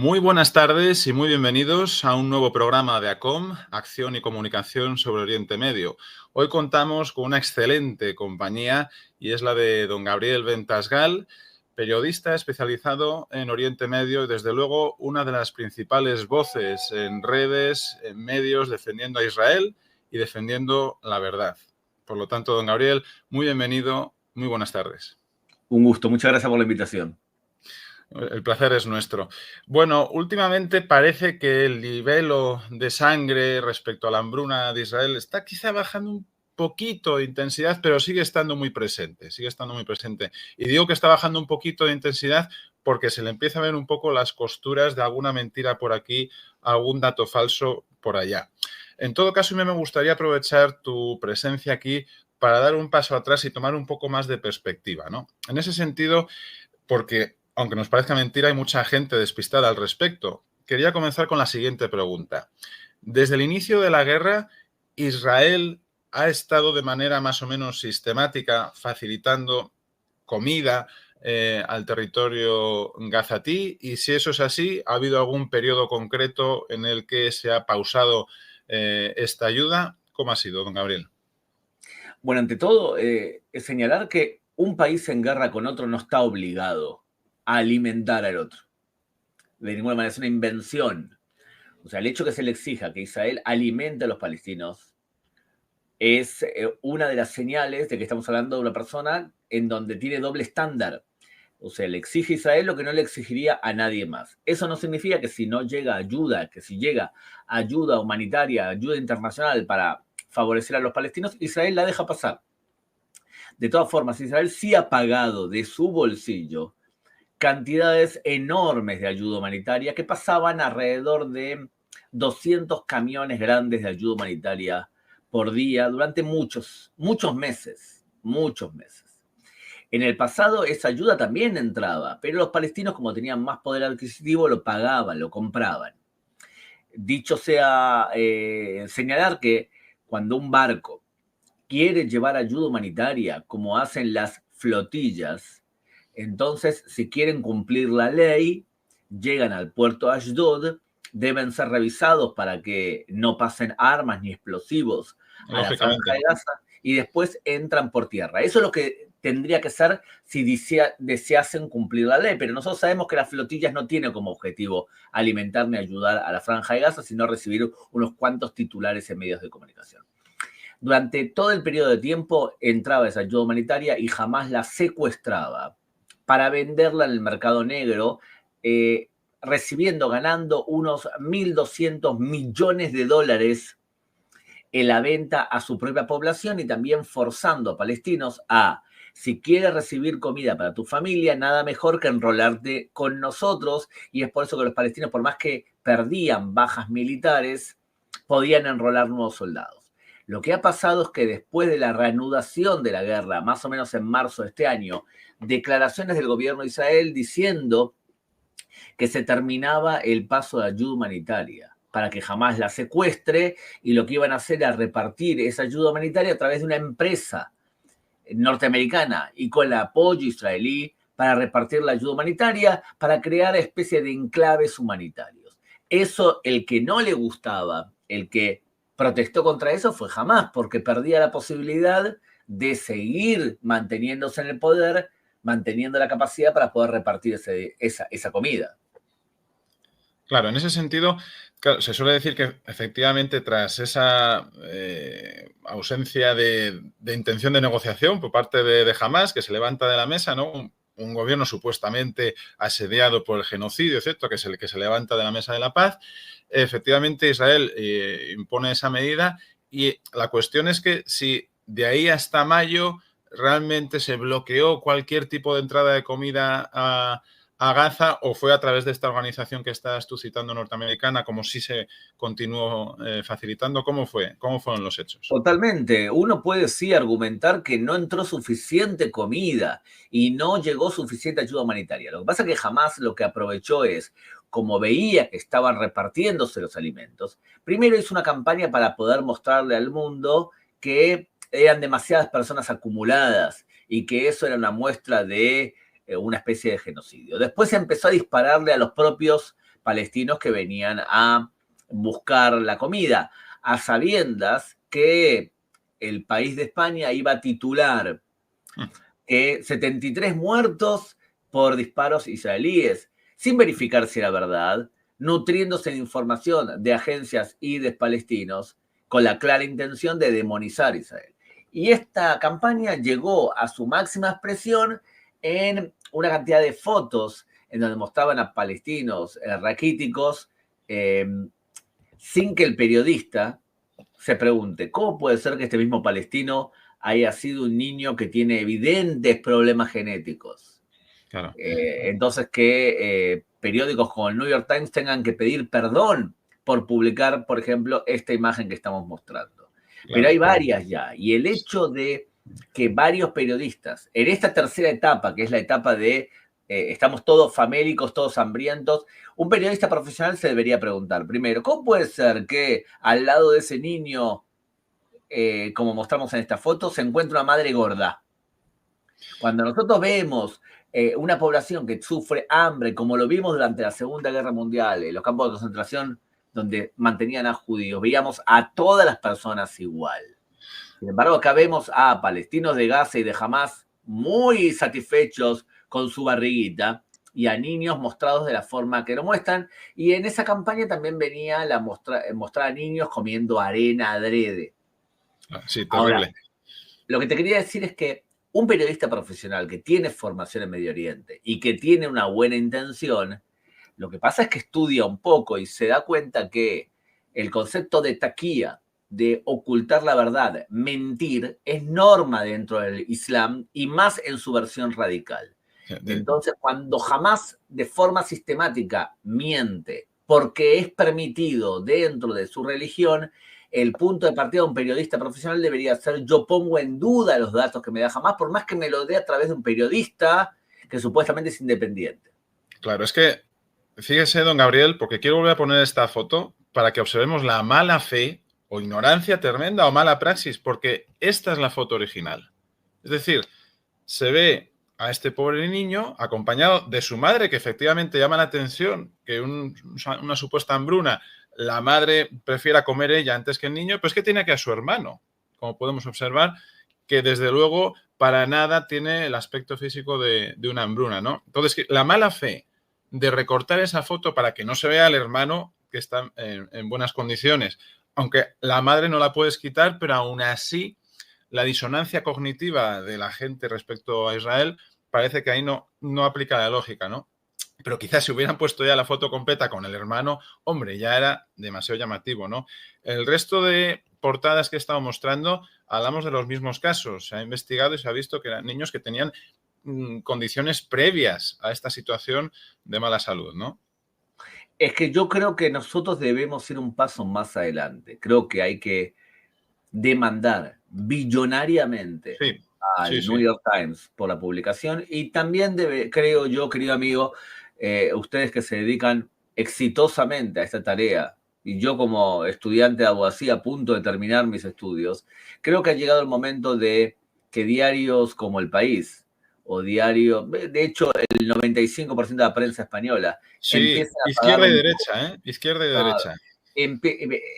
Muy buenas tardes y muy bienvenidos a un nuevo programa de ACOM, Acción y Comunicación sobre Oriente Medio. Hoy contamos con una excelente compañía y es la de don Gabriel Ventasgal, periodista especializado en Oriente Medio y desde luego una de las principales voces en redes, en medios, defendiendo a Israel y defendiendo la verdad. Por lo tanto, don Gabriel, muy bienvenido, muy buenas tardes. Un gusto, muchas gracias por la invitación. El placer es nuestro. Bueno, últimamente parece que el nivel de sangre respecto a la hambruna de Israel está quizá bajando un poquito de intensidad, pero sigue estando muy presente, Y digo que está bajando un poquito de intensidad porque se le empieza a ver un poco las costuras de alguna mentira por aquí, algún dato falso por allá. En todo caso, a mí me gustaría aprovechar tu presencia aquí para dar un paso atrás y tomar un poco más de perspectiva, ¿no? En ese sentido, porque, aunque nos parezca mentira, hay mucha gente despistada al respecto. Quería comenzar con la siguiente pregunta. Desde el inicio de la guerra, Israel ha estado de manera más o menos sistemática facilitando comida al territorio gazatí, y si eso es así, ¿ha habido algún periodo concreto en el que se ha pausado esta ayuda? ¿Cómo ha sido, don Gabriel? Bueno, ante todo, es señalar que un país en guerra con otro no está obligado a alimentar al otro. De ninguna manera, es una invención. O sea, el hecho que se le exija que Israel alimente a los palestinos es una de las señales de que estamos hablando de una persona en donde tiene doble estándar. O sea, le exige a Israel lo que no le exigiría a nadie más. Eso no significa que si no llega ayuda, que si llega ayuda humanitaria, ayuda internacional para favorecer a los palestinos, Israel la deja pasar. De todas formas, Israel sí ha pagado de su bolsillo cantidades enormes de ayuda humanitaria que pasaban alrededor de 200 camiones grandes de ayuda humanitaria por día durante muchos meses. En el pasado esa ayuda también entraba, pero los palestinos, como tenían más poder adquisitivo, lo pagaban, lo compraban. Dicho sea, señalar que cuando un barco quiere llevar ayuda humanitaria, como hacen las flotillas, entonces, si quieren cumplir la ley, llegan al puerto de Ashdod, deben ser revisados para que no pasen armas ni explosivos a la franja de Gaza y después entran por tierra. Eso es lo que tendría que ser si deseasen cumplir la ley, pero nosotros sabemos que las flotillas no tienen como objetivo alimentar ni ayudar a la franja de Gaza, sino recibir unos cuantos titulares en medios de comunicación. Durante todo el periodo de tiempo entraba esa ayuda humanitaria y jamás la secuestraba para venderla en el mercado negro, ganando unos 1.200 millones de dólares en la venta a su propia población y también forzando a palestinos a, si quieres recibir comida para tu familia, nada mejor que enrolarte con nosotros, y es por eso que los palestinos, por más que perdían bajas militares, podían enrolar nuevos soldados. Lo que ha pasado es que después de la reanudación de la guerra, más o menos en marzo de este año, declaraciones del gobierno de Israel diciendo que se terminaba el paso de ayuda humanitaria para que jamás la secuestre, y lo que iban a hacer era repartir esa ayuda humanitaria a través de una empresa norteamericana y con el apoyo israelí para repartir la ayuda humanitaria, para crear especie de enclaves humanitarios. Eso, el que no le gustaba, el que protestó contra eso fue Hamás, porque perdía la posibilidad de seguir manteniéndose en el poder, manteniendo la capacidad para poder repartir esa comida. Claro, en ese sentido, claro, se suele decir que efectivamente tras esa ausencia de intención de negociación por parte de Hamás, que se levanta de la mesa, ¿no? Un gobierno supuestamente asediado por el genocidio, ¿cierto? Que se levanta de la mesa de la paz. Efectivamente, Israel impone esa medida, y la cuestión es que si de ahí hasta mayo realmente se bloqueó cualquier tipo de entrada de comida a Gaza, o fue a través de esta organización que estás tú citando norteamericana, como si se continuó facilitando. ¿Cómo fueron los hechos? Totalmente. Uno puede sí argumentar que no entró suficiente comida y no llegó suficiente ayuda humanitaria. Lo que pasa es que jamás lo que aprovechó es, como veía que estaban repartiéndose los alimentos, primero hizo una campaña para poder mostrarle al mundo que eran demasiadas personas acumuladas y que eso era una muestra de una especie de genocidio. Después empezó a dispararle a los propios palestinos que venían a buscar la comida, a sabiendas que el país de España iba a titular 73 muertos por disparos israelíes, sin verificar si era verdad, nutriéndose de información de agencias y de palestinos con la clara intención de demonizar a Israel. Y esta campaña llegó a su máxima expresión en una cantidad de fotos en donde mostraban a palestinos raquíticos sin que el periodista se pregunte, ¿cómo puede ser que este mismo palestino haya sido un niño que tiene evidentes problemas genéticos? Claro. Entonces que periódicos como el New York Times tengan que pedir perdón por publicar, por ejemplo, esta imagen que estamos mostrando. Claro. Pero hay varias ya, y el hecho de que varios periodistas, en esta tercera etapa, que es la etapa de estamos todos famélicos, todos hambrientos, un periodista profesional se debería preguntar, primero, ¿cómo puede ser que al lado de ese niño, como mostramos en esta foto, se encuentra una madre gorda? Cuando nosotros vemos una población que sufre hambre, como lo vimos durante la Segunda Guerra Mundial, en los campos de concentración donde mantenían a judíos, veíamos a todas las personas igual. Sin embargo, acá vemos a palestinos de Gaza y de Hamas muy satisfechos con su barriguita y a niños mostrados de la forma que lo muestran. Y en esa campaña también venía mostrar a niños comiendo arena adrede. Sí, terrible. Ahora, lo que te quería decir es que un periodista profesional que tiene formación en Medio Oriente y que tiene una buena intención, lo que pasa es que estudia un poco y se da cuenta que el concepto de taquía, de ocultar la verdad, mentir, es norma dentro del Islam y más en su versión radical. Entonces, cuando jamás de forma sistemática miente porque es permitido dentro de su religión, el punto de partida de un periodista profesional debería ser: yo pongo en duda los datos que me da Hamas, por más que me lo dé a través de un periodista que supuestamente es independiente. Claro, es que, fíjese, don Gabriel, porque quiero volver a poner esta foto para que observemos la mala fe o ignorancia tremenda o mala praxis, porque esta es la foto original. Es decir, se ve a este pobre niño acompañado de su madre, que efectivamente llama la atención que una supuesta hambruna, la madre prefiera comer ella antes que el niño, pero es que tiene aquí a su hermano, como podemos observar, que desde luego para nada tiene el aspecto físico de una hambruna, ¿no? Entonces, la mala fe de recortar esa foto para que no se vea al hermano que está en buenas condiciones, aunque la madre no la puedes quitar, pero aún así la disonancia cognitiva de la gente respecto a Israel parece que ahí no aplica la lógica, ¿no? Pero quizás si hubieran puesto ya la foto completa con el hermano, hombre, ya era demasiado llamativo, ¿no? El resto de portadas que he estado mostrando, hablamos de los mismos casos. Se ha investigado y se ha visto que eran niños que tenían condiciones previas a esta situación de mala salud, ¿no? Es que yo creo que nosotros debemos ir un paso más adelante. Creo que hay que demandar billonariamente al New York Times por la publicación, y también creo yo, querido amigo, ustedes que se dedican exitosamente a esta tarea, y yo como estudiante de abogacía a punto de terminar mis estudios, creo que ha llegado el momento de que diarios como El País o diario, de hecho el 95% de la prensa española, empieza a izquierda y derecha, izquierda y derecha.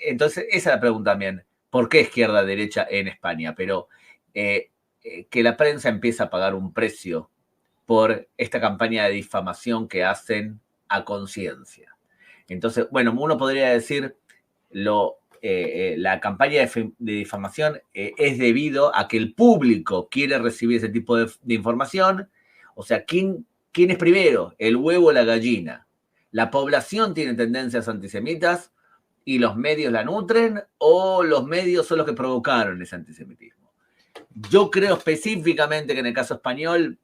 Entonces esa es la pregunta también. ¿Por qué izquierda-derecha en España? Pero que la prensa empieza a pagar un precio por esta campaña de difamación que hacen a conciencia. Entonces, bueno, uno podría decir, la campaña de difamación es debido a que el público quiere recibir ese tipo de información. O sea, ¿quién es primero? ¿El huevo o la gallina? ¿La población tiene tendencias antisemitas y los medios la nutren, o los medios son los que provocaron ese antisemitismo? Yo creo específicamente que en el caso español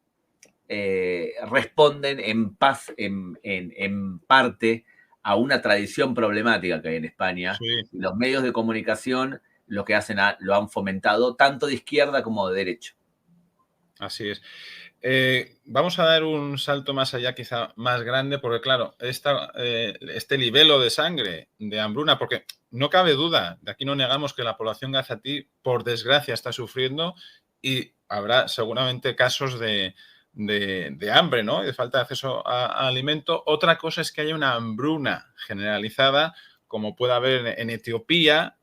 responden en parte a una tradición problemática que hay en España. Sí. Y los medios de comunicación lo que hacen lo han fomentado tanto de izquierda como de derecha. Así es. Vamos a dar un salto más allá, quizá más grande, porque claro, este libelo de sangre, de hambruna, porque no cabe duda, de aquí no negamos que la población gazatí, por desgracia, está sufriendo, y habrá seguramente casos de de hambre, ¿no? Y de falta de acceso a alimento. Otra cosa es que haya una hambruna generalizada, como puede haber en Etiopía,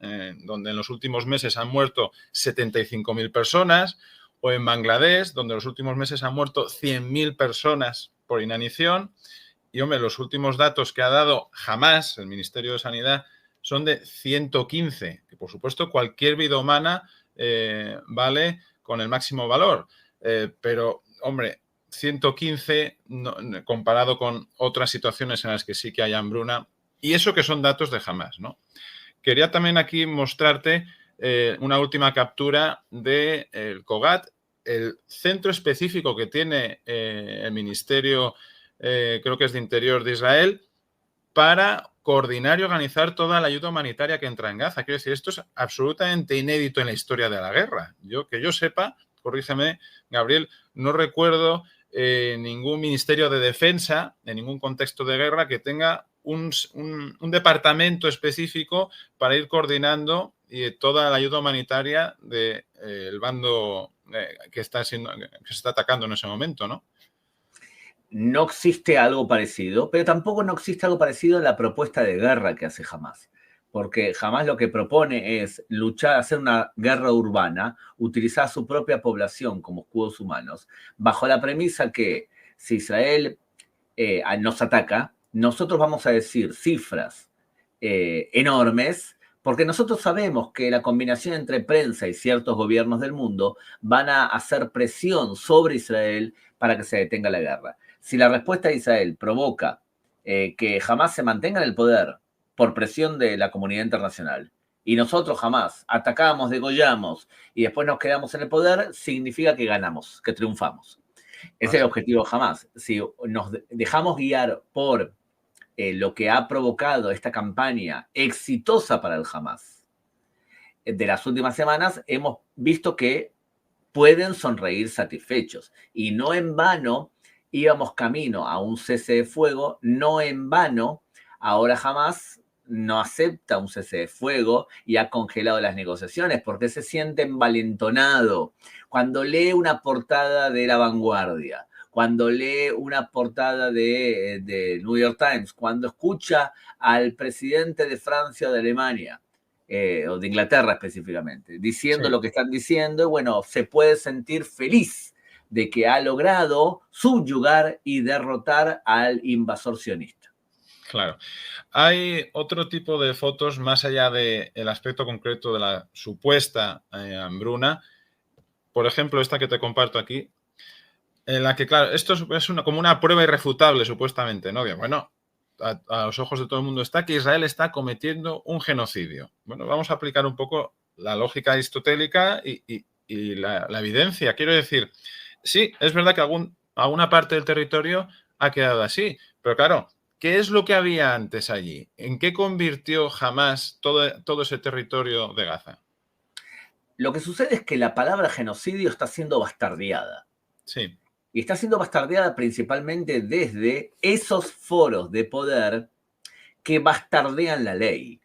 donde en los últimos meses han muerto 75.000 personas, o en Bangladesh, donde en los últimos meses han muerto 100.000 personas por inanición. Y, hombre, los últimos datos que ha dado Hamás, el Ministerio de Sanidad, son de 115, que por supuesto cualquier vida humana vale con el máximo valor. Pero, hombre, 115 no, comparado con otras situaciones en las que sí que hay hambruna, y eso que son datos de Hamás, ¿no? Quería también aquí mostrarte una última captura del COGAT, el centro específico que tiene el Ministerio, creo que es de Interior de Israel, para coordinar y organizar toda la ayuda humanitaria que entra en Gaza. Quiero decir, esto es absolutamente inédito en la historia de la guerra. Que yo sepa, corrígeme, Gabriel, no recuerdo ningún ministerio de defensa, en ningún contexto de guerra, que tenga un departamento específico para ir coordinando toda la ayuda humanitaria del bando que se está atacando en ese momento, ¿no? No existe algo parecido, pero tampoco no existe algo parecido en la propuesta de guerra que hace Hamás. Porque Hamás lo que propone es luchar, hacer una guerra urbana, utilizar su propia población como escudos humanos, bajo la premisa que si Israel nos ataca, nosotros vamos a decir cifras enormes, porque nosotros sabemos que la combinación entre prensa y ciertos gobiernos del mundo van a hacer presión sobre Israel para que se detenga la guerra. Si la respuesta de Israel provoca que jamás se mantenga en el poder por presión de la comunidad internacional y nosotros jamás atacamos, degollamos y después nos quedamos en el poder, significa que ganamos, que triunfamos. Ese es el objetivo jamás. Si nos dejamos guiar por lo que ha provocado esta campaña exitosa para el Hamás de las últimas semanas, hemos visto que pueden sonreír satisfechos. Y no en vano íbamos camino a un cese de fuego, no en vano ahora Hamás no acepta un cese de fuego y ha congelado las negociaciones porque se siente envalentonado. Cuando lee una portada de La Vanguardia, cuando lee una portada de New York Times, cuando escucha al presidente de Francia o de Alemania, o de Inglaterra específicamente, diciendo lo que están diciendo, bueno, se puede sentir feliz de que ha logrado subyugar y derrotar al invasor sionista. Claro. Hay otro tipo de fotos más allá del aspecto concreto de la supuesta hambruna. Por ejemplo, esta que te comparto aquí, en la que, claro, esto es como una prueba irrefutable, supuestamente, ¿no? Que, bueno, a los ojos de todo el mundo está que Israel está cometiendo un genocidio. Bueno, vamos a aplicar un poco la lógica aristotélica y la evidencia. Quiero decir, sí, es verdad que alguna parte del territorio ha quedado así, pero claro, ¿qué es lo que había antes allí? ¿En qué convirtió jamás todo ese territorio de Gaza? Lo que sucede es que la palabra genocidio está siendo bastardeada. Sí. Y está siendo bastardeada principalmente desde esos foros de poder que bastardean la ley.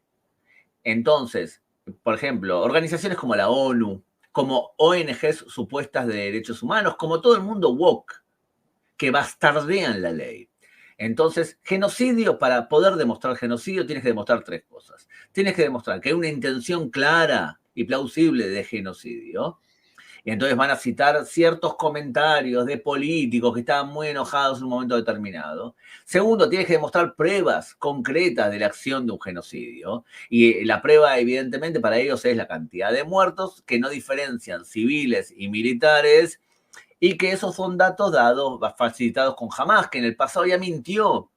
Entonces, por ejemplo, organizaciones como la ONU, como ONGs supuestas de derechos humanos, como todo el mundo woke, que bastardean la ley. Entonces, genocidio, para poder demostrar genocidio, tienes que demostrar tres cosas. Tienes que demostrar que hay una intención clara y plausible de genocidio. Y entonces van a citar ciertos comentarios de políticos que estaban muy enojados en un momento determinado. Segundo, tienes que demostrar pruebas concretas de la acción de un genocidio. Y la prueba, evidentemente, para ellos es la cantidad de muertos, que no diferencian civiles y militares, y que esos son datos dados, facilitados con Hamás, que en el pasado ya mintió.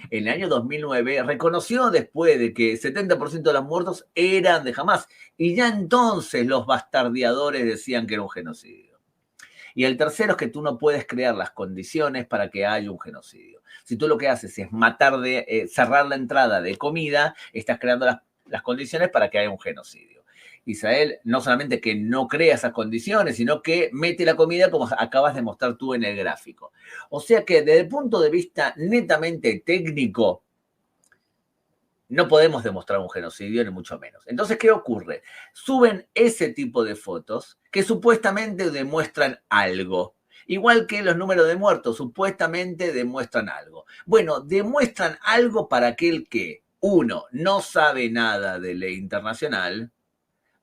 En el año 2009 reconoció después de que 70% de los muertos eran de Hamás. Y ya entonces los bastardeadores decían que era un genocidio. Y el tercero es que tú no puedes crear las condiciones para que haya un genocidio. Si tú lo que haces es cerrar la entrada de comida, estás creando las condiciones para que haya un genocidio. Israel no solamente que no crea esas condiciones, sino que mete la comida como acabas de mostrar tú en el gráfico. O sea que desde el punto de vista netamente técnico, no podemos demostrar un genocidio, ni mucho menos. Entonces, ¿qué ocurre? Suben ese tipo de fotos que supuestamente demuestran algo. Igual que los números de muertos, supuestamente demuestran algo. Bueno, demuestran algo para aquel que, uno, no sabe nada de ley internacional.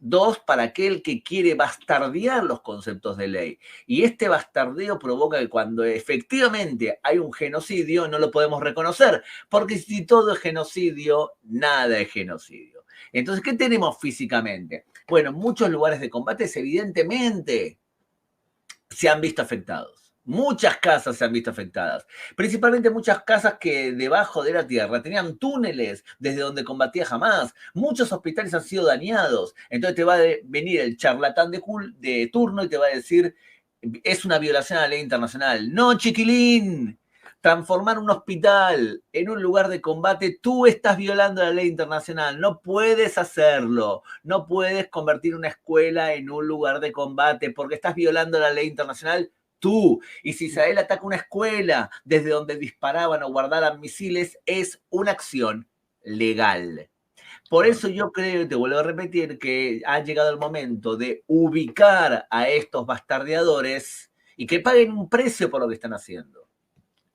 Dos, para aquel que quiere bastardear los conceptos de ley. Y este bastardeo provoca que cuando efectivamente hay un genocidio no lo podemos reconocer, porque si todo es genocidio, nada es genocidio. Entonces, ¿qué tenemos físicamente? Bueno, muchos lugares de combate evidentemente se han visto afectados. Muchas casas se han visto afectadas, principalmente muchas casas que debajo de la tierra tenían túneles desde donde combatía Hamás. Muchos hospitales han sido dañados. Entonces te va a venir el charlatán de turno y te va a decir, es una violación a la ley internacional. No, chiquilín, transformar un hospital en un lugar de combate, tú estás violando la ley internacional, no puedes hacerlo, no puedes convertir una escuela en un lugar de combate porque estás violando la ley internacional tú. Y si Israel ataca una escuela desde donde disparaban o guardaran misiles, es una acción legal. Por eso yo creo, y te vuelvo a repetir, que ha llegado el momento de ubicar a estos bastardeadores y que paguen un precio por lo que están haciendo.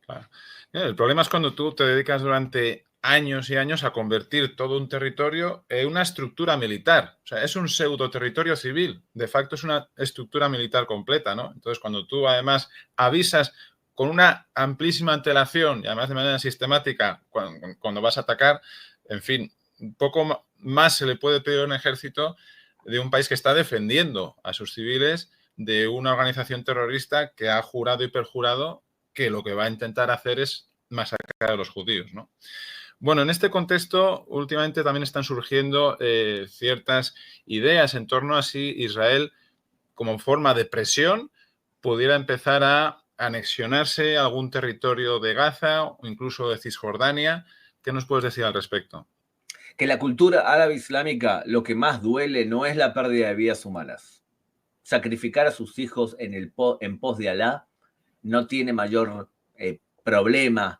Claro. El problema es cuando tú te dedicas durante años y años a convertir todo un territorio en una estructura militar. O sea, es un pseudo territorio civil. De facto es una estructura militar completa, ¿no? Entonces, cuando tú además avisas con una amplísima antelación y además de manera sistemática cuando vas a atacar, en fin, un poco más se le puede pedir a un ejército de un país que está defendiendo a sus civiles de una organización terrorista que ha jurado y perjurado que lo que va a intentar hacer es masacrar a los judíos, ¿no? Bueno, en este contexto, últimamente también están surgiendo ciertas ideas en torno a si Israel, como forma de presión, pudiera empezar a anexionarse a algún territorio de Gaza o incluso de Cisjordania. ¿Qué nos puedes decir al respecto? Que la cultura árabe islámica lo que más duele no es la pérdida de vidas humanas. Sacrificar a sus hijos en pos de Alá no tiene mayor problema,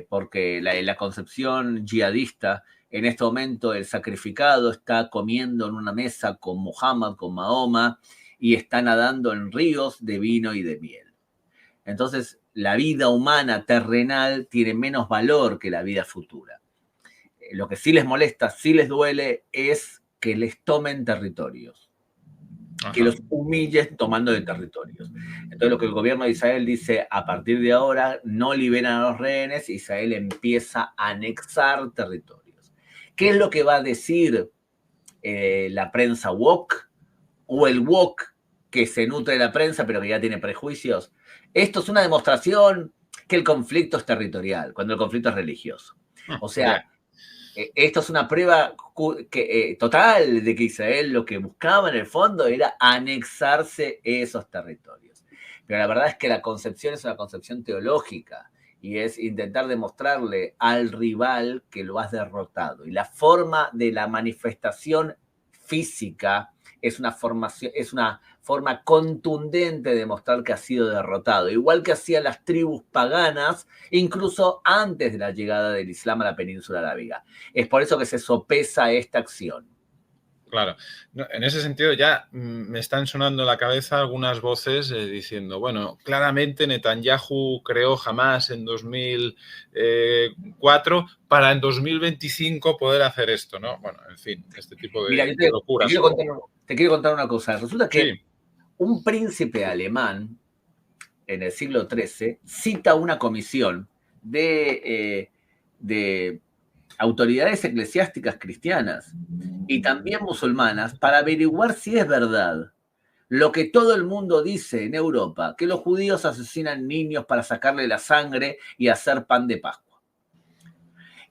porque la concepción yihadista, en este momento el sacrificado está comiendo en una mesa con Muhammad, con Mahoma, y está nadando en ríos de vino y de miel. Entonces, la vida humana terrenal tiene menos valor que la vida futura. Lo que sí les molesta, sí les duele, es que les tomen territorios. Ajá. Que los humillen tomando de territorios. Entonces lo que el gobierno de Israel dice, a partir de ahora no liberan a los rehenes, Israel empieza a anexar territorios. ¿Qué es lo que va a decir la prensa woke o el woke que se nutre de la prensa pero que ya tiene prejuicios? Esto es una demostración que el conflicto es territorial, cuando el conflicto es religioso. O sea, esto es una prueba total de que Israel lo que buscaba en el fondo era anexarse esos territorios. Pero la verdad es que la concepción es una concepción teológica y es intentar demostrarle al rival que lo has derrotado. Y la forma de la manifestación física es una forma contundente de demostrar que ha sido derrotado, igual que hacían las tribus paganas, incluso antes de la llegada del Islam a la península arábiga. Es por eso que se sopesa esta acción. Claro. No, en ese sentido ya me están sonando en la cabeza algunas voces diciendo, bueno, claramente Netanyahu creó Hamás en 2004 para en 2025 poder hacer esto, ¿no? Bueno, en fin, este tipo de, locuras. Te quiero contar una cosa. Resulta que un príncipe alemán en el siglo XIII cita una comisión de autoridades eclesiásticas cristianas y también musulmanas para averiguar si es verdad lo que todo el mundo dice en Europa, que los judíos asesinan niños para sacarle la sangre y hacer pan de Pascua.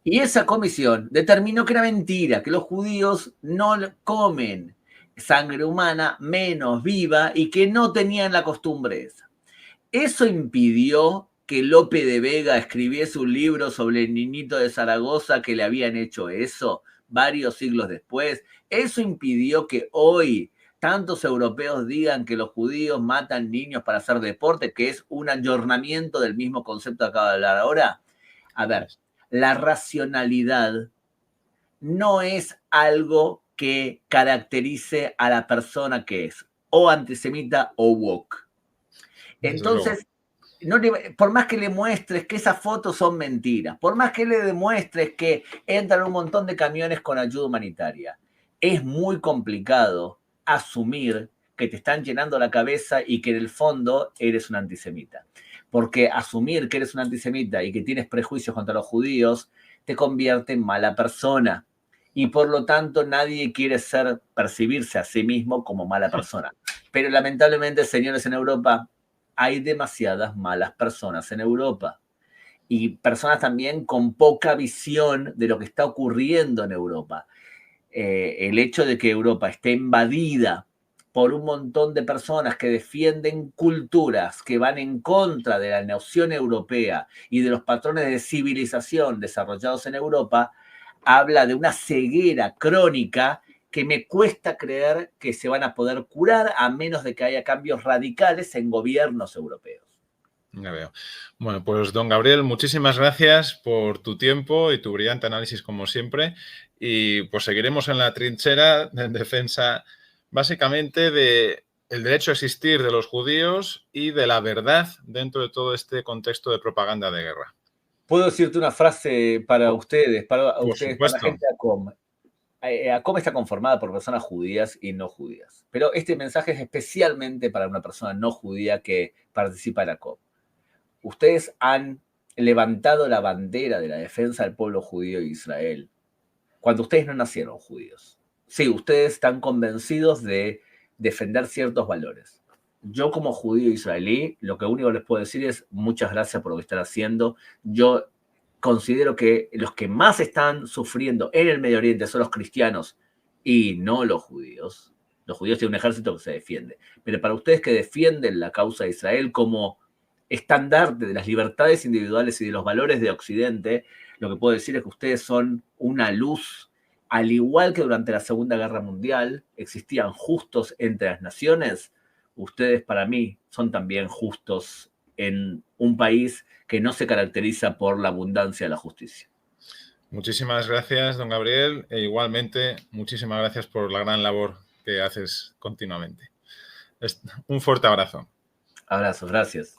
Y esa comisión determinó que era mentira, que los judíos no comen sangre humana menos viva y que no tenían la costumbre esa. Eso impidió que Lope de Vega escribiese un libro sobre el niñito de Zaragoza que le habían hecho eso varios siglos después. Eso impidió que hoy tantos europeos digan que los judíos matan niños para hacer deporte, que es un ayornamiento del mismo concepto que acabo de hablar ahora. A ver, la racionalidad no es algo que caracterice a la persona que es o antisemita o woke. Desde luego. Entonces, por más que le muestres que esas fotos son mentiras, por más que le demuestres que entran un montón de camiones con ayuda humanitaria, es muy complicado asumir que te están llenando la cabeza y que en el fondo eres un antisemita. Porque asumir que eres un antisemita y que tienes prejuicios contra los judíos te convierte en mala persona. Y por lo tanto nadie quiere percibirse a sí mismo como mala persona. Pero lamentablemente, señores, en Europa hay demasiadas malas personas en Europa y personas también con poca visión de lo que está ocurriendo en Europa. El hecho de que Europa esté invadida por un montón de personas que defienden culturas que van en contra de la nación europea y de los patrones de civilización desarrollados en Europa, habla de una ceguera crónica que me cuesta creer que se van a poder curar a menos de que haya cambios radicales en gobiernos europeos. Ya veo. Bueno, pues don Gabriel, muchísimas gracias por tu tiempo y tu brillante análisis como siempre. Y pues seguiremos en la trinchera en defensa básicamente del derecho a existir de los judíos y de la verdad dentro de todo este contexto de propaganda de guerra. ¿Puedo decirte una frase para ustedes, para Por la supuesto. gente de ACOM? ACOM está conformada por personas judías y no judías. Pero este mensaje es especialmente para una persona no judía que participa en ACOM. Ustedes han levantado la bandera de la defensa del pueblo judío de Israel cuando ustedes no nacieron judíos. Sí, ustedes están convencidos de defender ciertos valores. Yo como judío israelí, lo que único les puedo decir es muchas gracias por lo que están haciendo. Yo considero que los que más están sufriendo en el Medio Oriente son los cristianos y no los judíos. Los judíos tienen un ejército que se defiende. Pero para ustedes que defienden la causa de Israel como estandarte de las libertades individuales y de los valores de Occidente, lo que puedo decir es que ustedes son una luz. Al igual que durante la Segunda Guerra Mundial existían justos entre las naciones, ustedes para mí son también justos en un país que no se caracteriza por la abundancia de la justicia. Muchísimas gracias, don Gabriel, e igualmente muchísimas gracias por la gran labor que haces continuamente. Un fuerte abrazo. Abrazos, gracias.